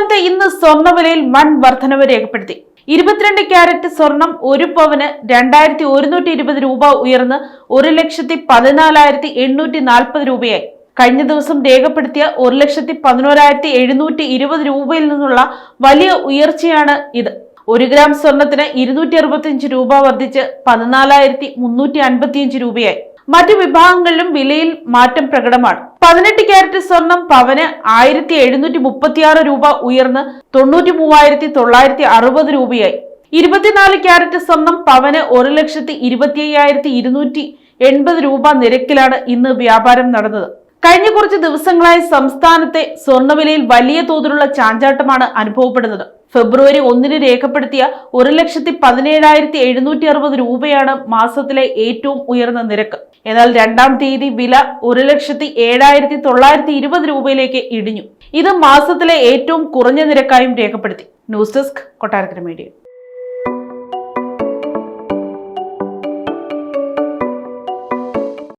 സംസ്ഥാനത്തെ ഇന്ന് സ്വർണ്ണവിലയിൽ വൻ വർധനവ് രേഖപ്പെടുത്തി. 22 ക്യാരറ്റ് സ്വർണം ഒരു പവന് 2120 രൂപ ഉയർന്ന് 1,14,840 രൂപയായി. കഴിഞ്ഞ ദിവസം രേഖപ്പെടുത്തിയ 1,11,720 രൂപയിൽ നിന്നുള്ള വലിയ ഉയർച്ചയാണ് ഇത്. 1 ഗ്രാം സ്വർണത്തിന് 265 രൂപ വർദ്ധിച്ച് 14,355 രൂപയായി. മറ്റു വിഭാഗങ്ങളിലും വിലയിൽ മാറ്റം പ്രകടമാണ്. 18 ക്യാരറ്റ് സ്വർണം പവന് 1,736 രൂപ ഉയർന്ന് 93,960 രൂപയായി. 24 ക്യാരറ്റ് സ്വർണം പവന് 1,25,280 രൂപ നിരക്കിലാണ് ഇന്ന് വ്യാപാരം നടന്നത്. കഴിഞ്ഞ കുറച്ച് ദിവസങ്ങളായി സംസ്ഥാനത്തെ സ്വർണ്ണവിലയിൽ വലിയ തോതിലുള്ള ചാഞ്ചാട്ടമാണ് അനുഭവപ്പെടുന്നത്. ഫെബ്രുവരി 1 രേഖപ്പെടുത്തിയ 1,17,760 രൂപയാണ് മാസത്തിലെ ഏറ്റവും ഉയർന്ന നിരക്ക്. എന്നാൽ 2-ാം തീയതി വില 1,07,920 രൂപയിലേക്ക് ഇടിഞ്ഞു. ഇത് മാസത്തിലെ ഏറ്റവും കുറഞ്ഞ നിരക്കായും രേഖപ്പെടുത്തി. News desk, Kottarakkara media.